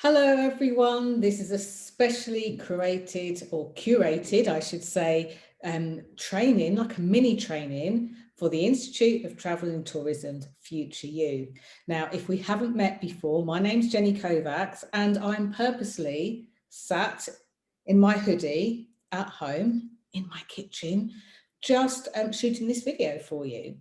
Hello everyone, this is a specially created or curated, I should say, training, like a mini training for the Institute of Travel and Tourism Future You. Now, if we haven't met before, my name's Jenny Kovacs and I'm purposely sat in my hoodie at home in my kitchen, just shooting this video for you.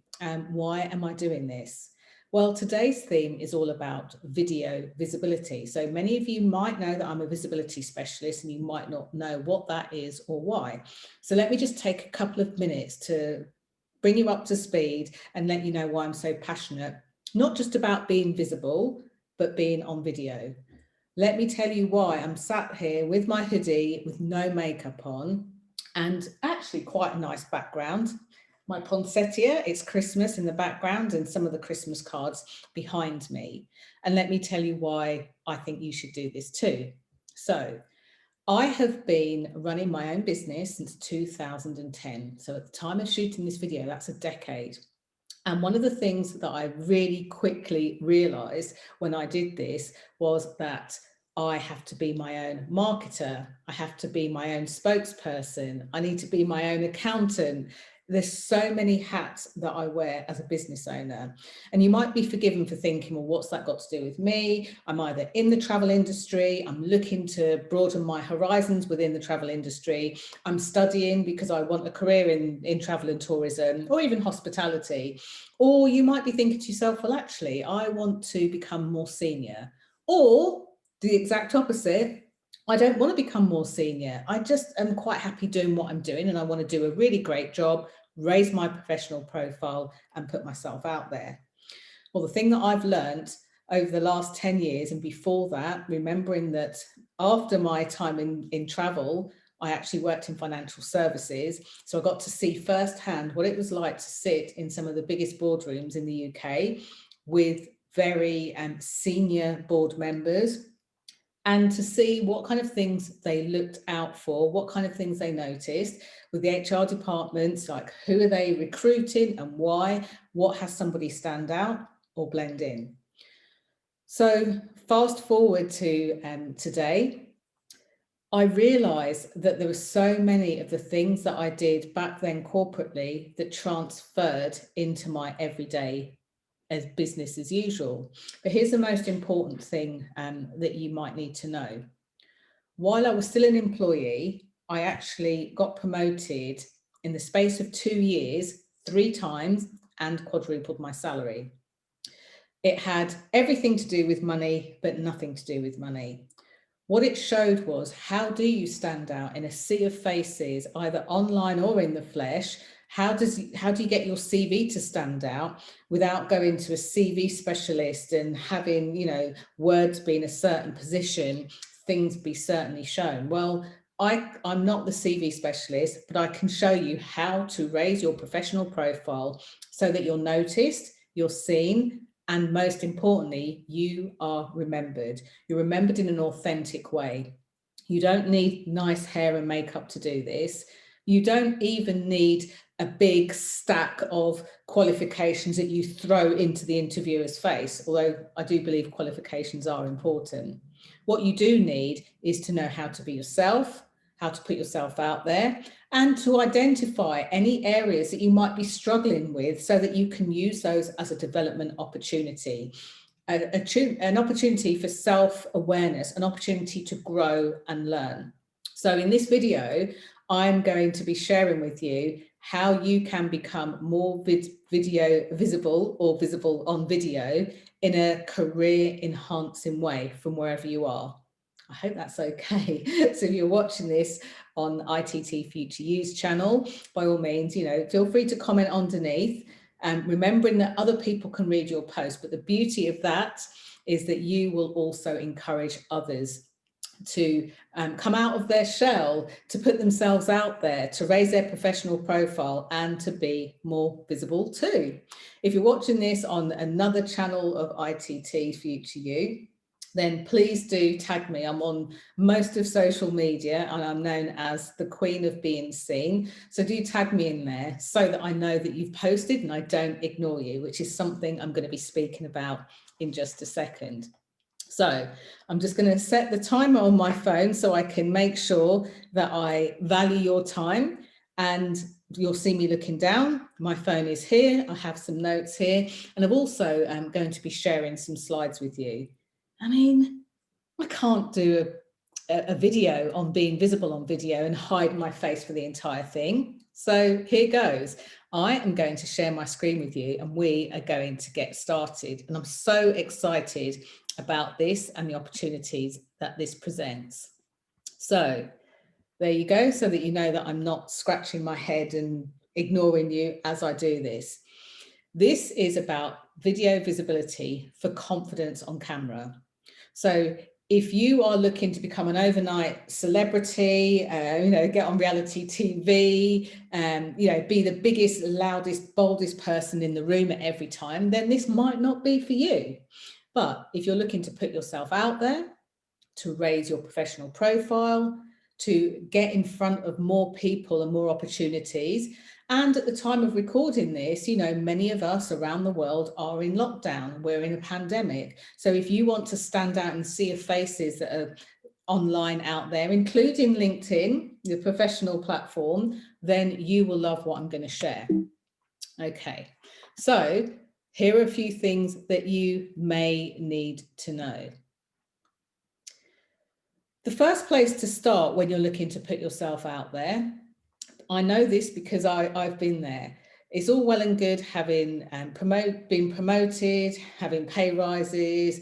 Why am I doing this? Well, today's theme is all about video visibility. So many of you might know that I'm a visibility specialist and you might not know what that is or why. So let me just take a couple of minutes to bring you up to speed and let you know why I'm so passionate, not just about being visible, but being on video. Let me tell you why I'm sat here with my hoodie with no makeup on and actually quite a nice background. My poinsettia, it's Christmas in the background and some of the Christmas cards behind me. And let me tell you why I think you should do this too. So I have been running my own business since 2010. So at the time of shooting this video, that's a decade. And one of the things that I really quickly realized when I did this was that I have to be my own marketer. I have to be my own spokesperson. I need to be my own accountant. There's so many hats that I wear as a business owner. And you might be forgiven for thinking, well, what's that got to do with me? I'm either in the travel industry, I'm looking to broaden my horizons within the travel industry, I'm studying because I want a career in travel and tourism, or even hospitality. Or you might be thinking to yourself, well, actually, I want to become more senior. Or the exact opposite, I don't want to become more senior. I just am quite happy doing what I'm doing and I want to do a really great job, raise my professional profile and put myself out there. Well, the thing that I've learned over the last 10 years and before that, remembering that after my time in travel, I actually worked in financial services. So I got to see firsthand what it was like to sit in some of the biggest boardrooms in the UK with very senior board members, and to see what kind of things they looked out for, what kind of things they noticed with the HR departments, like who are they recruiting and why, what has somebody stand out or blend in. So fast forward to today, I realised that there were so many of the things that I did back then corporately that transferred into my everyday as business as usual. But here's the most important thing that you might need to know. While I was still an employee, I actually got promoted in the space of 2 years, 3 times, and quadrupled my salary. It had everything to do with money, but nothing to do with money. What it showed was, how do you stand out in a sea of faces, either online or in the flesh? How do you get your CV to stand out without going to a CV specialist and having, words be in a certain position, things be certainly shown? Well, I'm not the CV specialist, but I can show you how to raise your professional profile so that you're noticed, you're seen, and most importantly, you are remembered. You're remembered in an authentic way. You don't need nice hair and makeup to do this. You don't even need a big stack of qualifications that you throw into the interviewer's face, although I do believe qualifications are important. What you do need is to know how to be yourself, how to put yourself out there, and to identify any areas that you might be struggling with so that you can use those as a development opportunity, an opportunity for self-awareness, an opportunity to grow and learn. So in this video, I'm going to be sharing with you how you can become more video visible or visible on video in a career enhancing way from wherever you are. I hope that's okay. So if you're watching this on ITT Future Use channel, by all means, feel free to comment underneath, remembering that other people can read your post. But the beauty of that is that you will also encourage others to come out of their shell, to put themselves out there, to raise their professional profile and to be more visible too. If you're watching this on another channel of ITT Future You, then please do tag me. I'm on most of social media and I'm known as the Queen of Being Seen. So do tag me in there so that I know that you've posted and I don't ignore you, which is something I'm going to be speaking about in just a second. So I'm just going to set the timer on my phone so I can make sure that I value your time, and you'll see me looking down. My phone is here. I have some notes here, and I'm also going to be sharing some slides with you. I mean, I can't do a video on being visible on video and hide my face for the entire thing. So here goes. I am going to share my screen with you, and we are going to get started. And I'm so excited about this and the opportunities that this presents. So there you go, so that you know that I'm not scratching my head and ignoring you as I do this. This is about video visibility for confidence on camera. So if you are looking to become an overnight celebrity, get on reality TV, be the biggest, loudest, boldest person in the room at every time, then this might not be for you. But if you're looking to put yourself out there, to raise your professional profile, to get in front of more people and more opportunities. And at the time of recording this, many of us around the world are in lockdown. We're in a pandemic. So if you want to stand out and see faces that are online out there, including LinkedIn, the professional platform, then you will love what I'm going to share. Okay, so here are a few things that you may need to know. The first place to start when you're looking to put yourself out there, I know this because I've been there. It's all well and good having been promoted, having pay rises,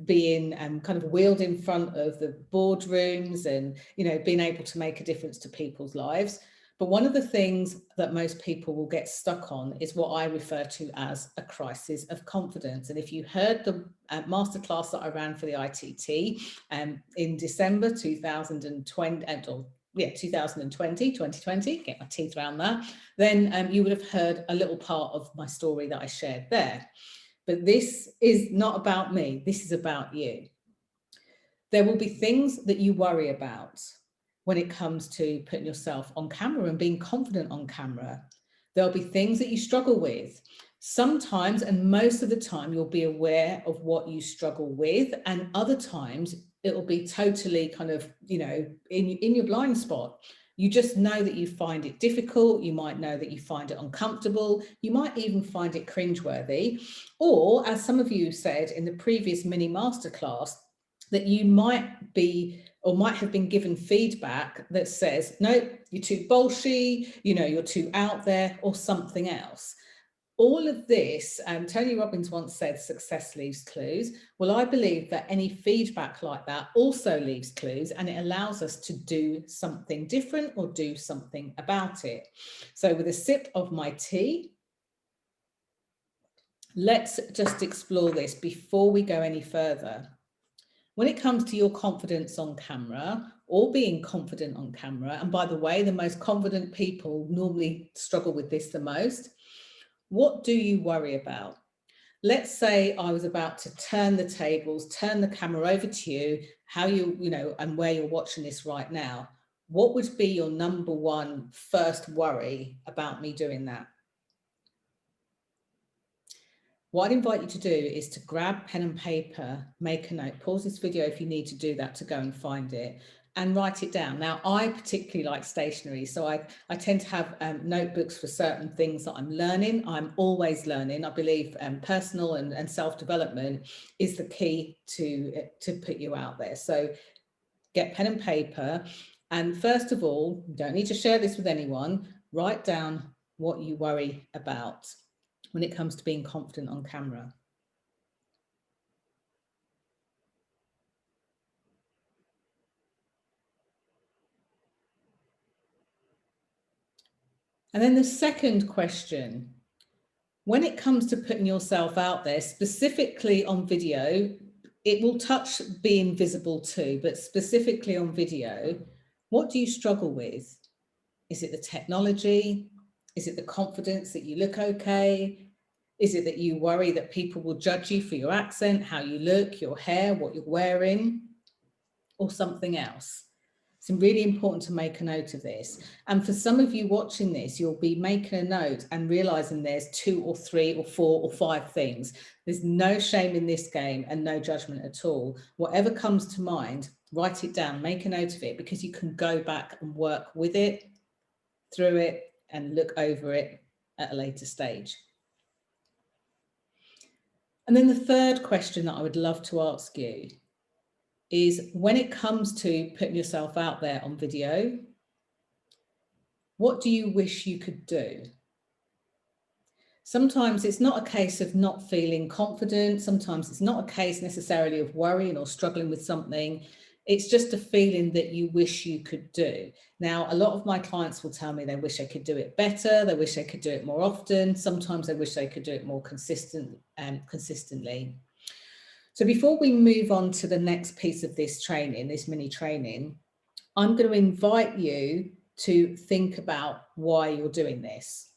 being kind of wheeled in front of the boardrooms and, being able to make a difference to people's lives. But one of the things that most people will get stuck on is what I refer to as a crisis of confidence. And if you heard the masterclass that I ran for the ITT in December 2020, 2020, get my teeth around that, then you would have heard a little part of my story that I shared there. But this is not about me, this is about you. There will be things that you worry about when it comes to putting yourself on camera and being confident on camera. There'll be things that you struggle with. Sometimes, and most of the time, you'll be aware of what you struggle with, and other times it'll be totally kind of, in your blind spot. You just know that you find it difficult. You might know that you find it uncomfortable. You might even find it cringeworthy. Or, as some of you said in the previous mini masterclass, that you might be or might have been given feedback that says, no, you're too bolshy, you're too out there, or something else. All of this, Tony Robbins once said, success leaves clues. Well, I believe that any feedback like that also leaves clues, and it allows us to do something different or do something about it. So with a sip of my tea, let's just explore this before we go any further. When it comes to your confidence on camera or being confident on camera, and by the way, the most confident people normally struggle with this the most, what do you worry about? Let's say I was about to turn the tables, turn the camera over to you, and where you're watching this right now. What would be your number one first worry about me doing that? What I'd invite you to do is to grab pen and paper, make a note, pause this video if you need to do that to go and find it, and write it down. Now, I particularly like stationery, so I tend to have notebooks for certain things that I'm learning. I'm always learning. I believe personal and self-development is the key to put you out there. So get pen and paper, and first of all, you don't need to share this with anyone, write down what you worry about when it comes to being confident on camera. And then the second question, when it comes to putting yourself out there, specifically on video, it will touch being visible too, but specifically on video, what do you struggle with? Is it the technology? Is it the confidence that you look okay? Is it that you worry that people will judge you for your accent, how you look, your hair, what you're wearing, or something else? It's really important to make a note of this. And for some of you watching this, you'll be making a note and realizing there's 2 or 3 or 4 or 5 things. There's no shame in this game and no judgment at all. Whatever comes to mind, write it down, make a note of it, because you can go back and work with it, through it, and look over it at a later stage. And then the third question that I would love to ask you is, when it comes to putting yourself out there on video, what do you wish you could do? Sometimes it's not a case of not feeling confident. Sometimes it's not a case necessarily of worrying or struggling with something. It's just a feeling that you wish you could do. Now, a lot of my clients will tell me they wish they could do it better. They wish they could do it more often. Sometimes they wish they could do it more consistently. So before we move on to the next piece of this training, this mini training, I'm going to invite you to think about why you're doing this.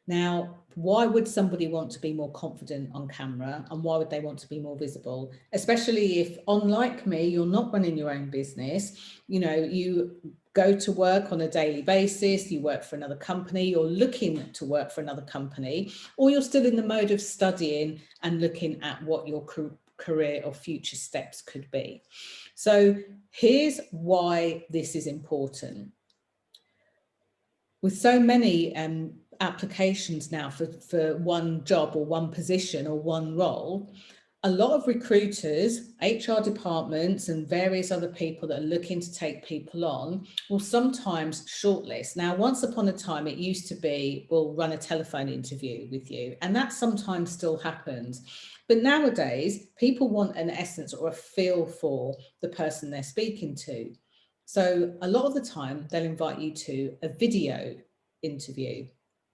Now, why would somebody want to be more confident on camera, and why would they want to be more visible? Especially if, unlike me, you're not running your own business. You know, you go to work on a daily basis, you work for another company, you're looking to work for another company, or you're still in the mode of studying and looking at what your career or future steps could be. So here's why this is important. With so many applications now for one job or one position or one role, a lot of recruiters, HR departments, and various other people that are looking to take people on will sometimes shortlist. Now, once upon a time, it used to be, we'll run a telephone interview with you, and that sometimes still happens. But nowadays, people want an essence or a feel for the person they're speaking to. So a lot of the time, they'll invite you to a video interview.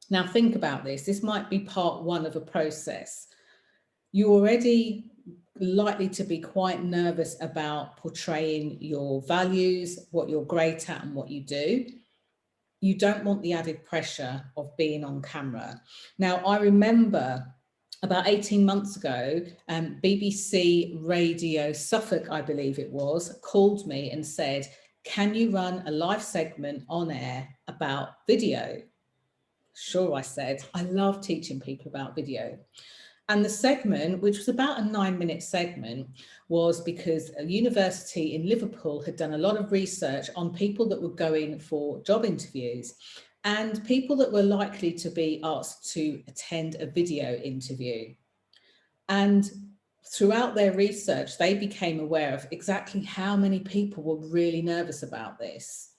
Now, think about this. This might be part one of a process. You're already likely to be quite nervous about portraying your values, what you're great at and what you do. You don't want the added pressure of being on camera. Now, I remember about 18 months ago, BBC Radio Suffolk, I believe it was, called me and said, "Can you run a live segment on air about video?" Sure, I said. I love teaching people about video. And the segment, which was about a 9-minute segment, was because a university in Liverpool had done a lot of research on people that were going for job interviews and people that were likely to be asked to attend a video interview. And throughout their research, they became aware of exactly how many people were really nervous about this.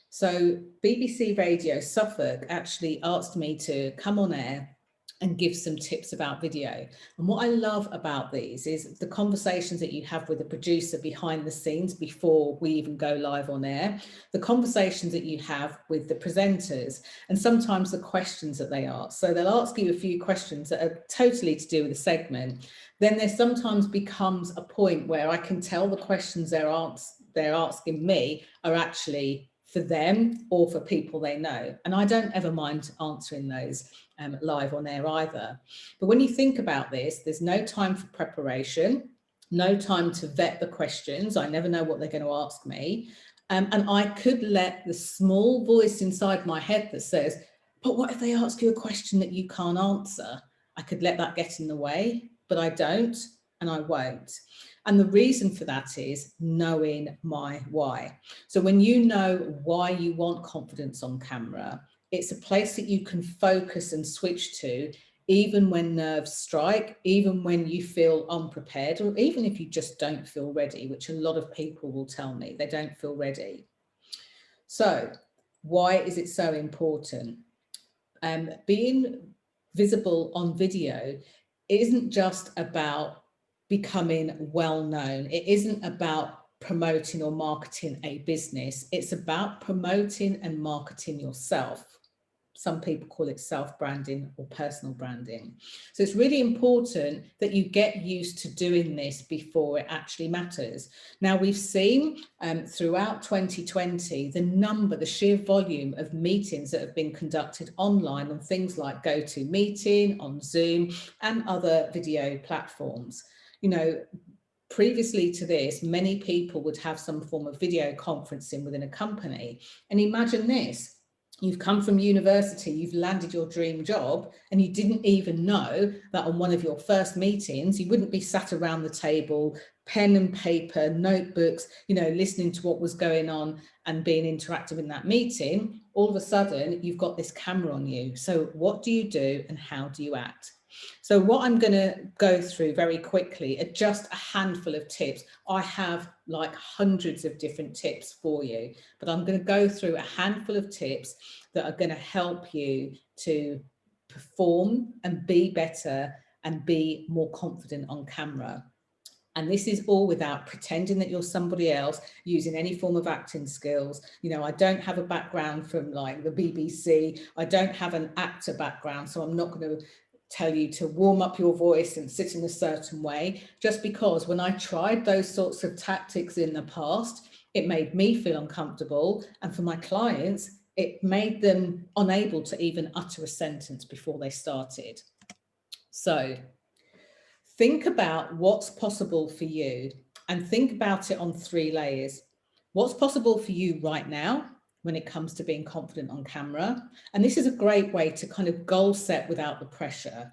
So BBC Radio Suffolk actually asked me to come on air and give some tips about video. And what I love about these is the conversations that you have with the producer behind the scenes before we even go live on air, the conversations that you have with the presenters, and sometimes the questions that they ask. So they'll ask you a few questions that are totally to do with the segment. Then there sometimes becomes a point where I can tell the questions they're asking me are actually for them or for people they know. And I don't ever mind answering those live on air either. But when you think about this, there's no time for preparation, no time to vet the questions. I never know what they're going to ask me. And I could let the small voice inside my head that says, but what if they ask you a question that you can't answer? I could let that get in the way, but I don't, and I won't. And the reason for that is knowing my why. So when you know why you want confidence on camera, it's a place that you can focus and switch to, even when nerves strike, even when you feel unprepared, or even if you just don't feel ready, which a lot of people will tell me they don't feel ready. So why is it so important? Being visible on video isn't just about becoming well known. It isn't about promoting or marketing a business. It's about promoting and marketing yourself. Some people call it self-branding or personal branding. So it's really important that you get used to doing this before it actually matters. Now, we've seen throughout 2020, the sheer volume of meetings that have been conducted online on things like GoToMeeting, on Zoom, and other video platforms. You know, previously to this, many people would have some form of video conferencing within a company. And imagine this. You've come from university, you've landed your dream job, and you didn't even know that on one of your first meetings, you wouldn't be sat around the table, pen and paper, notebooks, listening to what was going on and being interactive in that meeting. All of a sudden, you've got this camera on you. So what do you do and how do you act? So what I'm going to go through very quickly are just a handful of tips. I have like hundreds of different tips for you, but I'm going to go through a handful of tips that are going to help you to perform and be better and be more confident on camera. And this is all without pretending that you're somebody else, using any form of acting skills. I don't have a background from like the BBC. I don't have an actor background, so I'm not going to tell you to warm up your voice and sit in a certain way, just because when I tried those sorts of tactics in the past, it made me feel uncomfortable. And for my clients, it made them unable to even utter a sentence before they started. So think about what's possible for you and think about it on 3 layers. What's possible for you right now when it comes to being confident on camera? And this is a great way to kind of goal set without the pressure.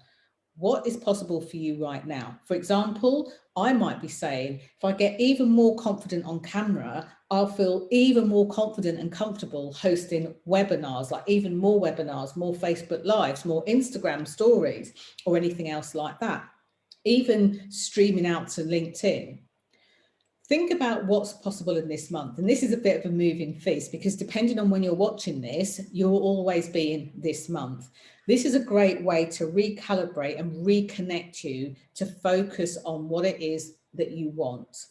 What is possible for you right now? For example, I might be saying, if I get even more confident on camera, I'll feel even more confident and comfortable hosting webinars, like even more webinars, more Facebook Lives, more Instagram stories, or anything else like that. Even streaming out to LinkedIn. Think about what's possible in this month. And this is a bit of a moving feast because depending on when you're watching this, you'll always be in this month. This is a great way to recalibrate and reconnect you to focus on what it is that you want.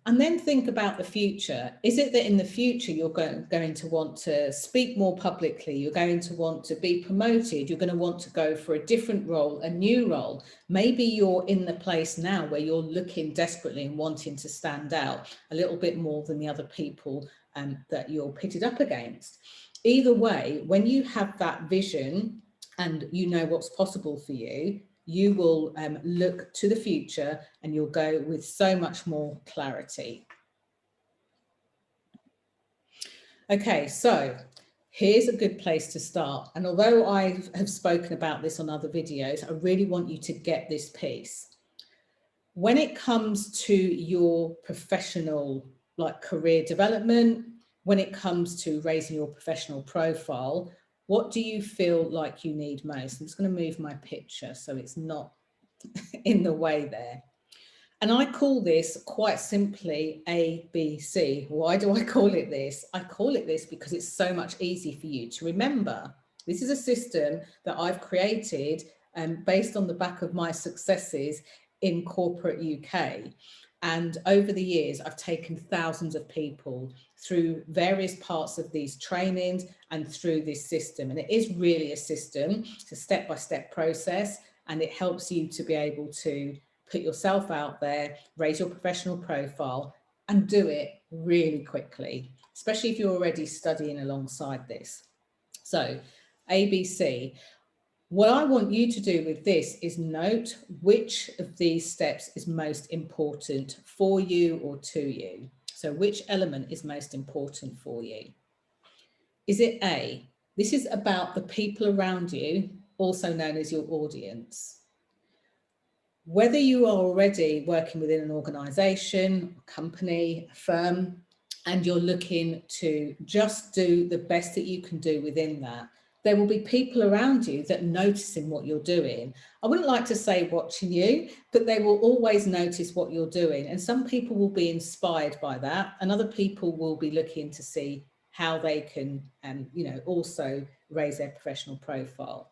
And then think about the future. Is it that in the future you're going to want to speak more publicly? You're going to want to be promoted? You're going to want to go for a different role, a new role? Maybe you're in the place now where you're looking desperately and wanting to stand out a little bit more than the other people that you're pitted up against. Either way, when you have that vision and you know what's possible for you, you will look to the future and you'll go with so much more clarity. Okay, so here's a good place to start. And although I have spoken about this on other videos, I really want you to get this piece. When it comes to your professional, like career development, when it comes to raising your professional profile, what do you feel like you need most? I'm just going to move my picture so it's not in the way there. And I call this quite simply ABC. Why do I call it this? I call it this because it's so much easier for you to remember. This is a system that I've created based on the back of my successes in corporate UK. And over the years, I've taken thousands of people through various parts of these trainings and through this system. And it is really a system. It's a step-by-step process, and it helps you to be able to put yourself out there, raise your professional profile, and do it really quickly, especially if you're already studying alongside this. So, ABC. What I want you to do with this is note which of these steps is most important for you or to you. So which element is most important for you? Is it A? This is about the people around you, also known as your audience. Whether you are already working within an organization, a company, a firm, and you're looking to just do the best that you can do within that, there will be people around you that are noticing what you're doing. I wouldn't like to say watching you, but they will always notice what you're doing. And some people will be inspired by that, and other people will be looking to see how they can, also raise their professional profile.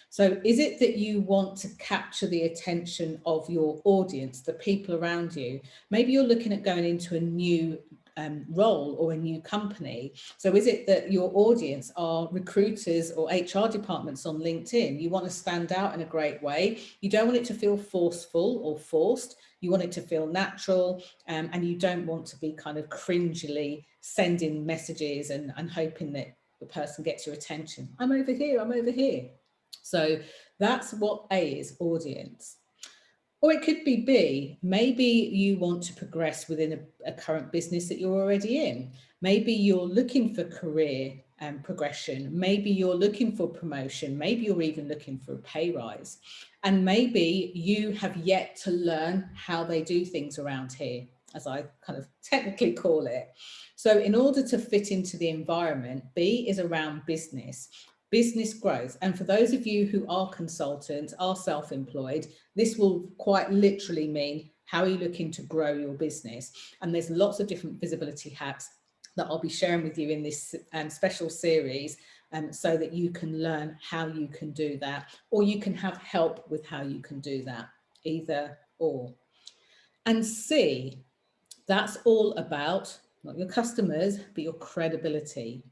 So is it that you want to capture the attention of your audience, the people around you? Maybe you're looking at going into a new role or a new company. So is it that your audience are recruiters or HR departments on LinkedIn? You want to stand out in a great way. You don't want it to feel forceful or forced. You want it to feel natural, and you don't want to be kind of cringily sending messages and hoping that the person gets your attention. I'm over here, I'm over here. So that's what A is, audience. Or it could be B, maybe you want to progress within a current business that you're already in. Maybe you're looking for career progression. Maybe you're looking for promotion. Maybe you're even looking for a pay rise. And maybe you have yet to learn how they do things around here, as I kind of technically call it. So in order to fit into the environment, B is around business growth. And for those of you who are consultants, are self-employed, this will quite literally mean, how are you looking to grow your business? And there's lots of different visibility hacks that I'll be sharing with you in this special series, so that you can learn how you can do that, or you can have help with how you can do that, either or. And C, that's all about not your customers, but your credibility.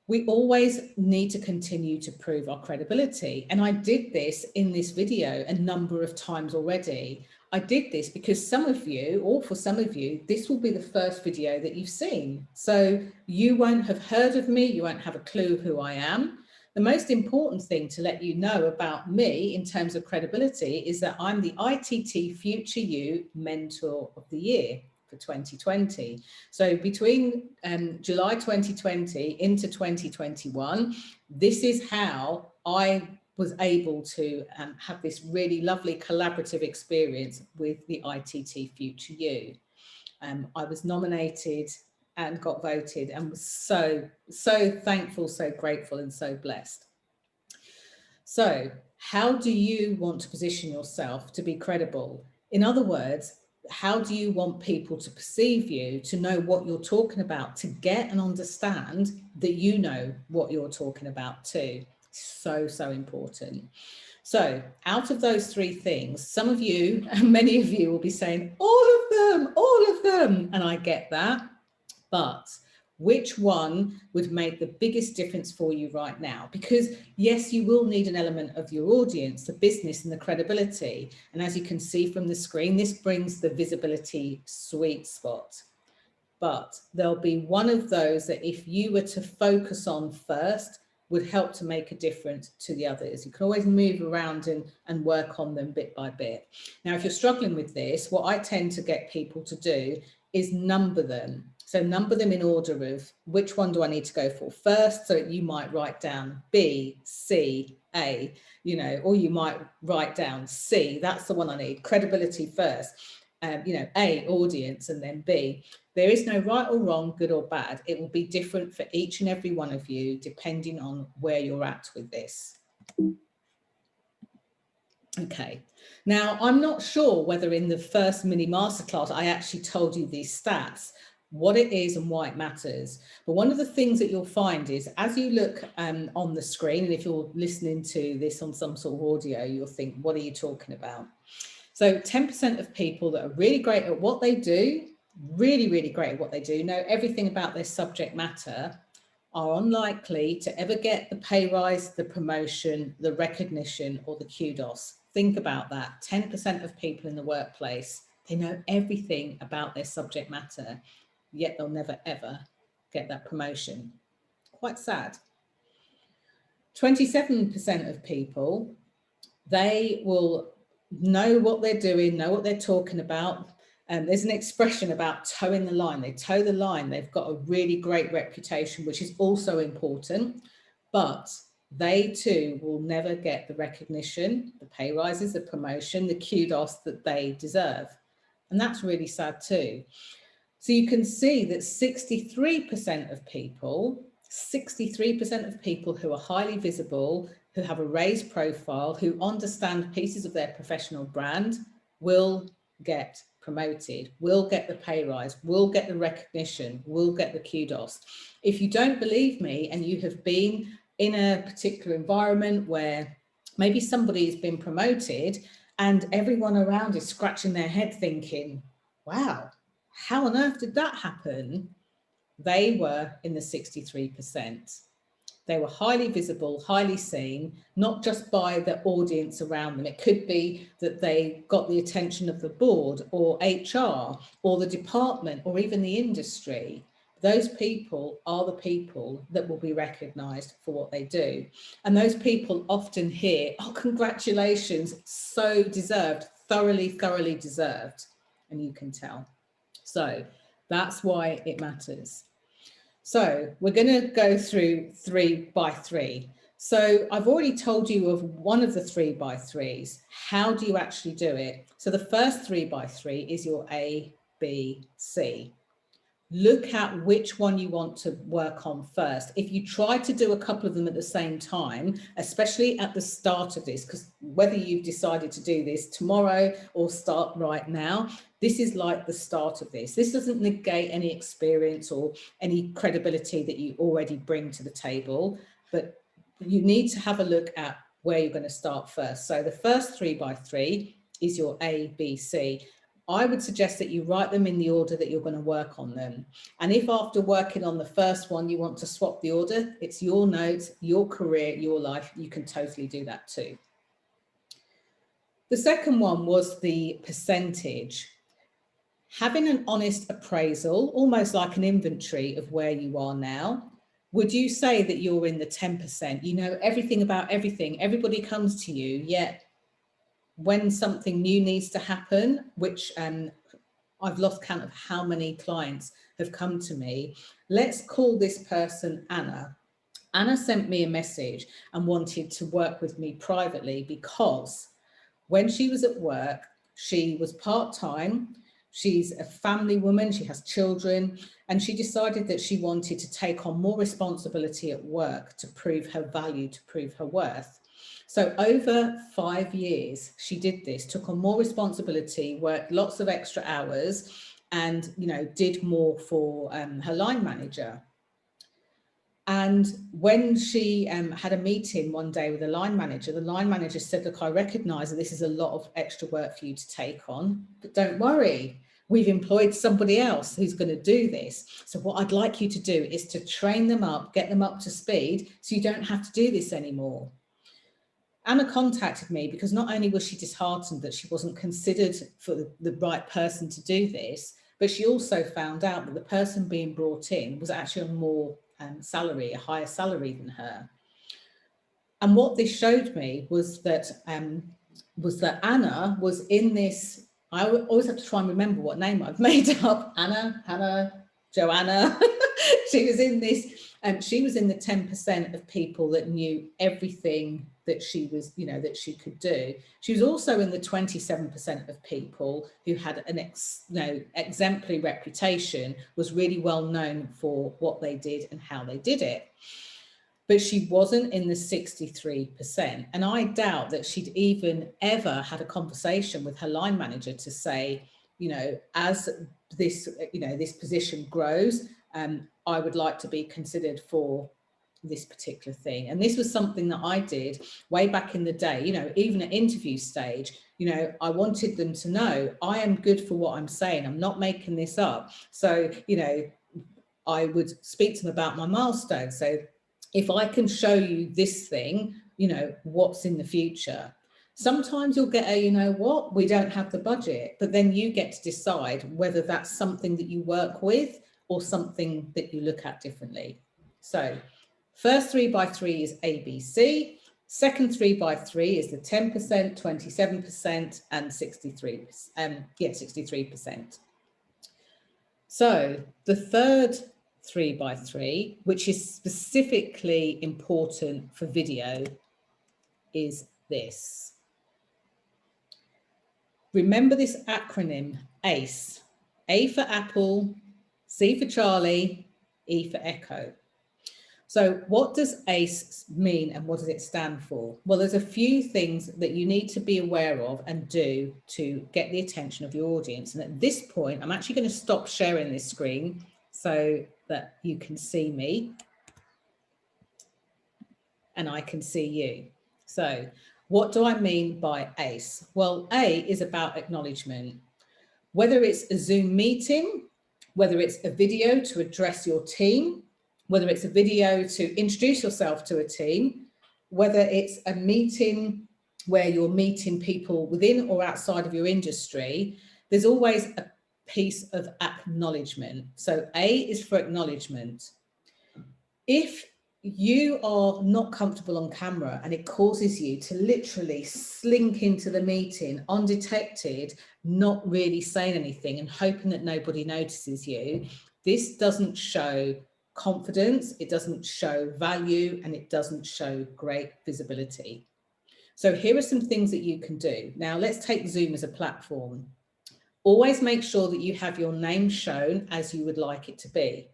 We always need to continue to prove our credibility. And I did this in this video a number of times already. I did this because some of you, or for some of you, this will be the first video that you've seen. So you won't have heard of me, you won't have a clue who I am. The most important thing to let you know about me in terms of credibility is that I'm the ITT Future You Mentor of the Year for 2020. So between July 2020 into 2021, this is how I was able to have this really lovely collaborative experience with the ITT Future You. I was nominated and got voted, and was so thankful, so grateful, and so blessed. So how do you want to position yourself to be credible? In other words, how do you want people to perceive you, to know what you're talking about, to get and understand that you know what you're talking about too? So important. So out of those three things, some of you, and many of you, will be saying, all of them, and I get that, but which one would make the biggest difference for you right now? Because yes, you will need an element of your audience, the business and the credibility. And as you can see from the screen, this brings the visibility sweet spot. But there'll be one of those that if you were to focus on first, would help to make a difference to the others. You can always move around and work on them bit by bit. Now, if you're struggling with this, what I tend to get people to do is number them. So number them in order of which one do I need to go for first? So you might write down B, C, A, or you might write down C, that's the one I need, credibility first. A, audience, and then B. There is no right or wrong, good or bad. It will be different for each and every one of you, depending on where you're at with this. Okay, now I'm not sure whether in the first mini masterclass I actually told you these stats, what it is and why it matters. But one of the things that you'll find is, as you look on the screen, and if you're listening to this on some sort of audio, you'll think, what are you talking about? So 10% of people that are really great at what they do, really great at what they do, know everything about their subject matter, are unlikely to ever get the pay rise, the promotion, the recognition, or the kudos. Think about that. 10% of people in the workplace, they know everything about their subject matter, yet they'll never ever get that promotion. Quite sad. 27% of people, they will know what they're doing, know what they're talking about. There's an expression about towing the line. They toe the line. They've got a really great reputation, which is also important, but they too will never get the recognition, the pay rises, the promotion, the kudos that they deserve. And that's really sad too. So you can see that 63% of people who are highly visible, who have a raised profile, who understand pieces of their professional brand, will get promoted, will get the pay rise, will get the recognition, will get the kudos. If you don't believe me and you have been in a particular environment where maybe somebody has been promoted and everyone around is scratching their head thinking, wow, how on earth did that happen? They were in the 63%. They were highly visible, highly seen, not just by the audience around them. It could be that they got the attention of the board or HR or the department or even the industry. Those people are the people that will be recognised for what they do. And those people often hear, oh, congratulations, so deserved. thoroughly, thoroughly deserved, and you can tell. So that's why it matters. So we're going to go through 3 by 3. So I've already told you of one of the 3 by 3s. How do you actually do it? So the first 3 by 3 is your A, B, C. Look at which one you want to work on first. If you try to do a couple of them at the same time, especially at the start of this, because whether you've decided to do this tomorrow or start right now, this is like the start of this. This doesn't negate any experience or any credibility that you already bring to the table, but you need to have a look at where you're going to start first. So the first 3 by 3 is your A, B, C. I would suggest that you write them in the order that you're going to work on them. And if after working on the first one, you want to swap the order, it's your notes, your career, your life, you can totally do that too. The second one was the percentage. Having an honest appraisal, almost like an inventory of where you are now. Would you say that you're in the 10%? You know everything about everything. Everybody comes to you, yet when something new needs to happen, which I've lost count of how many clients have come to me. Let's call this person Anna. Anna sent me a message and wanted to work with me privately because when she was at work, she was part-time. She's a family woman, she has children, and she decided that she wanted to take on more responsibility at work to prove her value, to prove her worth. So over 5 years, she did this, took on more responsibility, worked lots of extra hours, and did more for her line manager. And when she had a meeting one day with the line manager said, look, I recognise that this is a lot of extra work for you to take on, but don't worry, we've employed somebody else who's going to do this. So what I'd like you to do is to train them up, get them up to speed, so you don't have to do this anymore. Anna contacted me because not only was she disheartened that she wasn't considered for the right person to do this, but she also found out that the person being brought in was actually on more salary, a higher salary than her. And what this showed me was that Anna was in this, I always have to try and remember what name I've made up, Anna, Hannah, Joanna. She was in this, she was in the 10% of people that knew everything that she was, that she could do. She was also in the 27% of people who had an exemplary reputation, was really well known for what they did and how they did it. But she wasn't in the 63%. And I doubt that she'd even ever had a conversation with her line manager to say, as this, this position grows, I would like to be considered for this particular thing. And this was something that I did way back in the day, even at interview stage, I wanted them to know I am good for what I'm saying. I'm not making this up. So, I would speak to them about my milestones. So if I can show you this thing, what's in the future. Sometimes you'll get a, what, we don't have the budget, but then you get to decide whether that's something that you work with or something that you look at differently. So first 3 by 3 is ABC. Second 3 by 3 is the 10%, 27%, and 63%. So the third 3 by 3, which is specifically important for video, is this. Remember this acronym, ACE. A for Apple, C for Charlie, E for Echo. So what does ACE mean and what does it stand for? Well, there's a few things that you need to be aware of and do to get the attention of your audience. And at this point, I'm actually going to stop sharing this screen so that you can see me and I can see you. So what do I mean by ACE? Well, A is about acknowledgement. Whether it's a Zoom meeting, whether it's a video to address your team, whether it's a video to introduce yourself to a team, whether it's a meeting where you're meeting people within or outside of your industry, there's always a piece of acknowledgement. So A is for acknowledgement. If you are not comfortable on camera and it causes you to literally slink into the meeting undetected, not really saying anything and hoping that nobody notices you, this doesn't show confidence, it doesn't show value, and it doesn't show great visibility. So here are some things that you can do. Now let's take Zoom as a platform. Always make sure that you have your name shown as you would like it to be.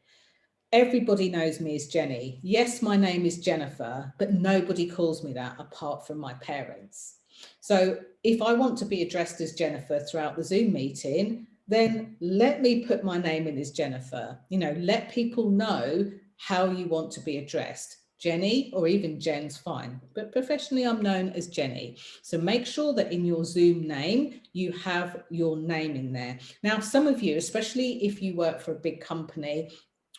Everybody knows me as Jenny. Yes, my name is Jennifer, but nobody calls me that apart from my parents. So if I want to be addressed as Jennifer throughout the Zoom meeting, then let me put my name in as Jennifer. You know, let people know how you want to be addressed. Jenny, or even Jen's fine, but professionally I'm known as Jenny. So make sure that in your Zoom name, you have your name in there. Now, some of you, especially if you work for a big company,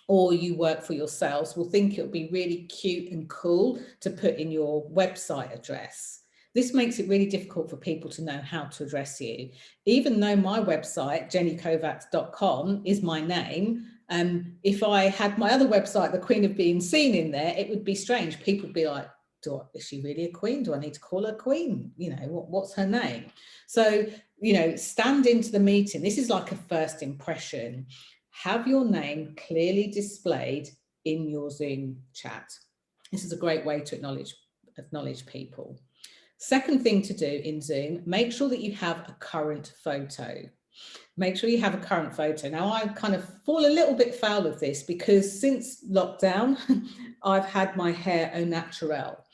or you work for yourselves, will think it'll be really cute and cool to put in your website address. This makes it really difficult for people to know how to address you. Even though my website, jennykovacs.com, is my name, if I had my other website, The Queen of Being Seen, in there, it would be strange. People would be like, is she really a queen? Do I need to call her queen? You know, what's her name? So, you know, stand into the meeting. This is like a first impression. Have your name clearly displayed in your Zoom chat. This is a great way to acknowledge people. Second thing to do in Zoom, make sure that you have a current photo. Make sure you have a current photo. Now, I kind of fall a little bit foul of this because since lockdown, I've had my hair au naturel.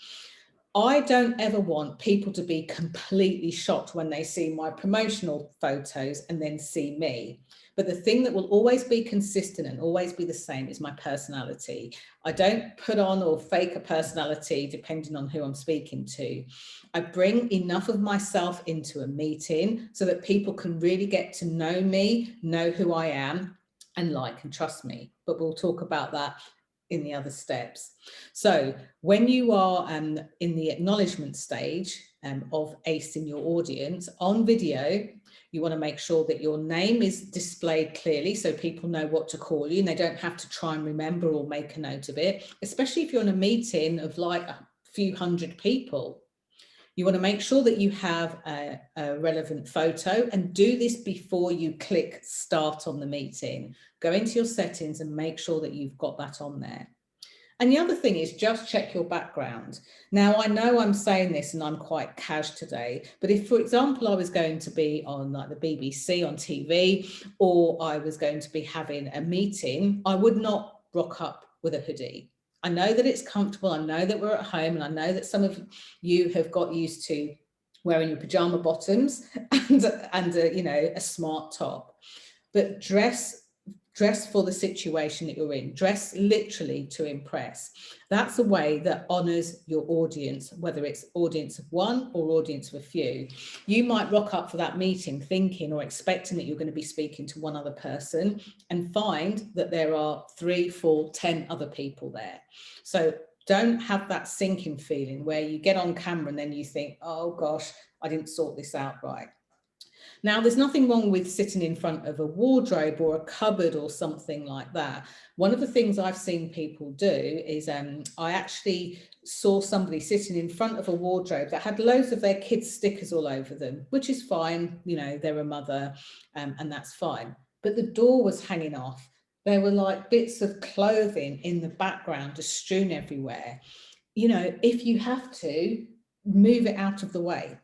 I don't ever want people to be completely shocked when they see my promotional photos and then see me. But the thing that will always be consistent and always be the same is my personality. I don't put on or fake a personality depending on who I'm speaking to. I bring enough of myself into a meeting so that people can really get to know me, know who I am, and like and trust me. But we'll talk about that in the other steps. So when you are in the acknowledgement stage of acing your audience on video, you want to make sure that your name is displayed clearly so people know what to call you and they don't have to try and remember or make a note of it, especially if you're in a meeting of like a few hundred people. You want to make sure that you have a relevant photo, and do this before you click start on the meeting. Go into your settings and make sure that you've got that on there. And the other thing is just check your background. Now, I know I'm saying this and I'm quite cash today, but if, for example, I was going to be on like the BBC on TV, or I was going to be having a meeting, I would not rock up with a hoodie. I know that it's comfortable. I know that we're at home, and I know that some of you have got used to wearing your pajama bottoms and you know, a smart top. But dress for the situation that you're in. Dress literally to impress. That's a way that honors your audience, whether it's audience of one or audience of a few. You might rock up for that meeting thinking or expecting that you're going to be speaking to one other person, and find that there are 3, 4, 10 other people there. So don't have that sinking feeling where you get on camera and then you think, oh gosh, I didn't sort this out right. Now, there's nothing wrong with sitting in front of a wardrobe or a cupboard or something like that. One of the things I've seen people do is I actually saw somebody sitting in front of a wardrobe that had loads of their kids' stickers all over them, which is fine. You know, they're a mother and that's fine. But the door was hanging off. There were like bits of clothing in the background just strewn everywhere. You know, if you have to, move it out of the way.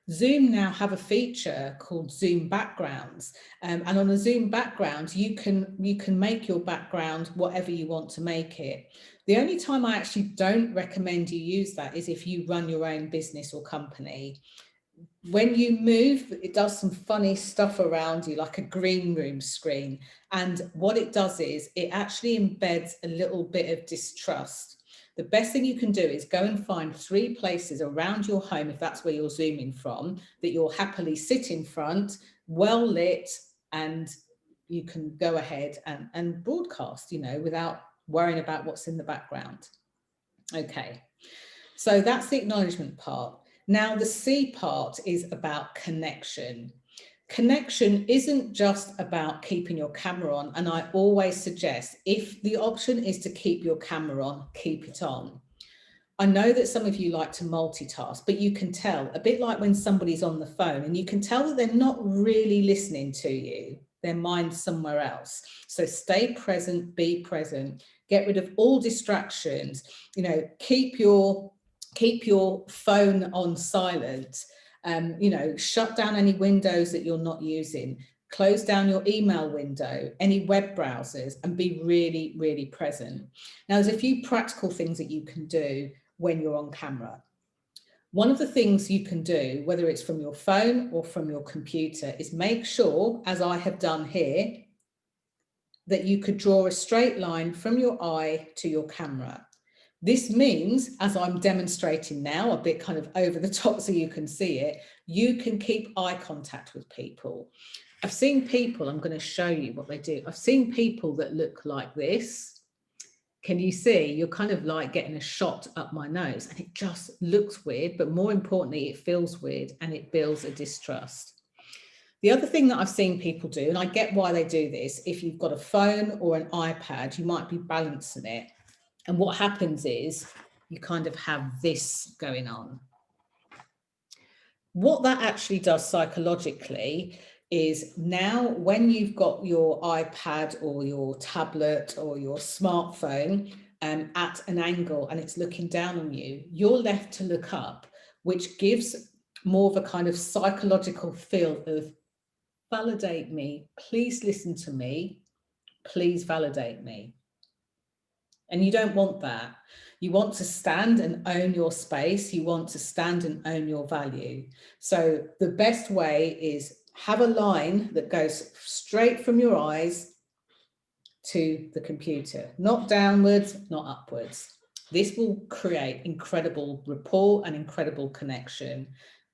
Zoom now have a feature called Zoom backgrounds, and on a Zoom background you can make your background whatever you want to make it. The only time I actually don't recommend you use that is if you run your own business or company. When you move, it does some funny stuff around you, like a green room screen, and what it does is it actually embeds a little bit of distrust. The best thing you can do is go and find 3 places around your home, if that's where you're Zooming from, that you'll happily sit in front, well lit, and you can go ahead and broadcast, you know, without worrying about what's in the background. Okay, so that's the acknowledgement part. Now, the C part is about connection. Connection isn't just about keeping your camera on, and I always suggest if the option is to keep your camera on, keep it on. I know that some of you like to multitask, but you can tell, a bit like when somebody's on the phone and you can tell that they're not really listening to you, their mind's somewhere else. So stay present, be present, get rid of all distractions, you know, keep your phone on silent, you know, shut down any windows that you're not using, close down your email window, any web browsers, and be really, really present. Now, there's a few practical things that you can do when you're on camera. One of the things you can do, whether it's from your phone or from your computer, is make sure, as I have done here, that you could draw a straight line from your eye to your camera. This means, as I'm demonstrating now, a bit kind of over the top so you can see it, you can keep eye contact with people. I've seen people, I'm going to show you what they do. I've seen people that look like this. Can you see? You're kind of like getting a shot up my nose, and it just looks weird, but more importantly, it feels weird and it builds a distrust. The other thing that I've seen people do, and I get why they do this, if you've got a phone or an iPad, you might be balancing it. And what happens is you kind of have this going on. What that actually does psychologically is now when you've got your iPad or your tablet or your smartphone at an angle and it's looking down on you, you're left to look up, which gives more of a kind of psychological feel of validate me, please listen to me, please validate me. And you don't want that. You want to stand and own your space. You want to stand and own your value. So the best way is have a line that goes straight from your eyes to the computer, not downwards, not upwards. This will create incredible rapport and incredible connection.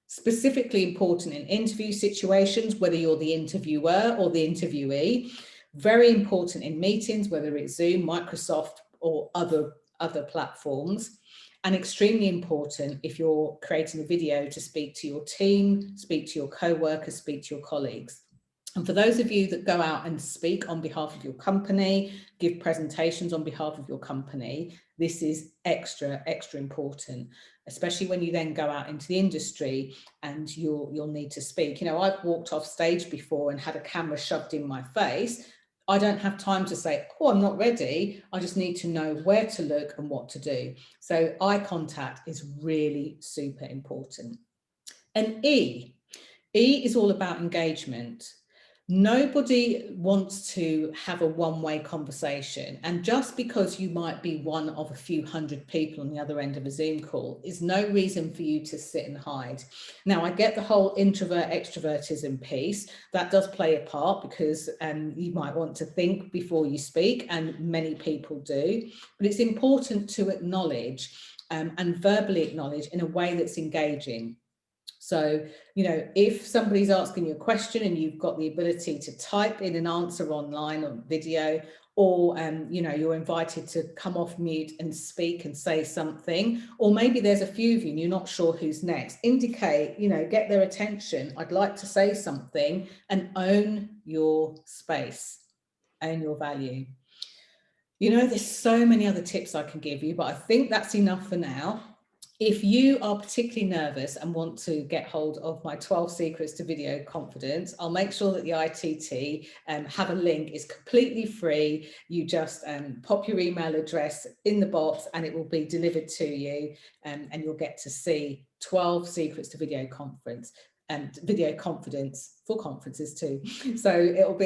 Specifically important in interview situations, whether you're the interviewer or the interviewee. Very important in meetings, whether it's Zoom, Microsoft, or other platforms, and extremely important if you're creating a video to speak to your team, speak to your co-workers, speak to your colleagues. And for those of you that go out and speak on behalf of your company, give presentations on behalf of your company, this is extra important, especially when you then go out into the industry and you'll need to speak. You know, I've walked off stage before and had a camera shoved in my face. I don't have time to say, oh, I'm not ready. I just need to know where to look and what to do. So eye contact is really super important. And E is all about engagement. Nobody wants to have a one-way conversation. And just because you might be one of a few hundred people on the other end of a Zoom call is no reason for you to sit and hide. Now, I get the whole introvert extrovertism piece. That does play a part because you might want to think before you speak, and many people do. But it's important to acknowledge and verbally acknowledge in a way that's engaging. So, you know, if somebody's asking you a question and you've got the ability to type in an answer online on video, or, you know, you're invited to come off mute and speak and say something, or maybe there's a few of you and you're not sure who's next, indicate, you know, get their attention. I'd like to say something, and own your space, own your value. You know, there's so many other tips I can give you, but I think that's enough for now. If you are particularly nervous and want to get hold of my 12 secrets to video confidence, I'll make sure that the ITT have a link. It's completely free. You just pop your email address in the box and it will be delivered to you, and you'll get to see 12 secrets to video conference and video confidence for conferences too. So it'll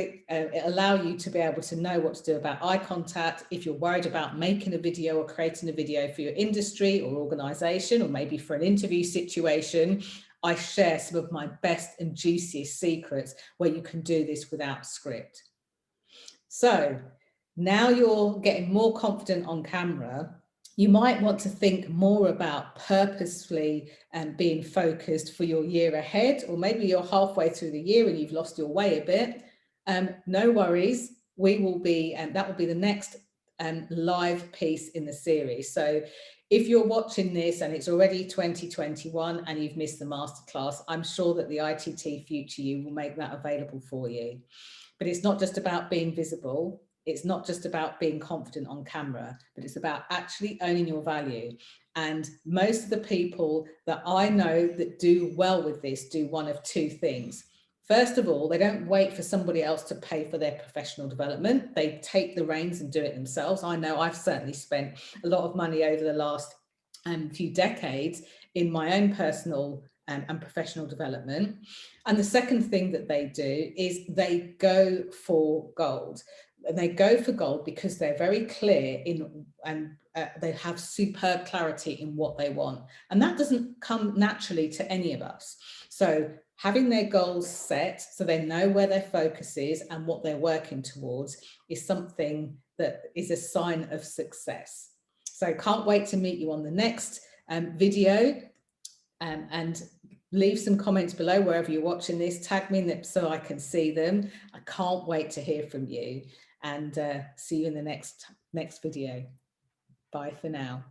allow you to be able to know what to do about eye contact. If you're worried about making a video or creating a video for your industry or organization, or maybe for an interview situation, I share some of my best and juiciest secrets where you can do this without script. So now you're getting more confident on camera, you might want to think more about purposefully being focused for your year ahead, or maybe you're halfway through the year and you've lost your way a bit. No worries, we will be, that will be the next live piece in the series. So If you're watching this and it's already 2021 and you've missed the masterclass, I'm sure that the ITT Future You will make that available for you. But it's not just about being visible. It's not just about being confident on camera, but it's about actually owning your value. And most of the people that I know that do well with this do one of two things. First of all, they don't wait for somebody else to pay for their professional development. They take the reins and do it themselves. I know I've certainly spent a lot of money over the last few decades in my own personal and professional development. And the second thing that they do is they go for gold. And they go for gold because they're very clear in, and they have superb clarity in what they want. And that doesn't come naturally to any of us. So having their goals set so they know where their focus is and what they're working towards is something that is a sign of success. So can't wait to meet you on the next video, and leave some comments below wherever you're watching this. Tag me in them so I can see them. I can't wait to hear from you, and see you in the next video. Bye for now.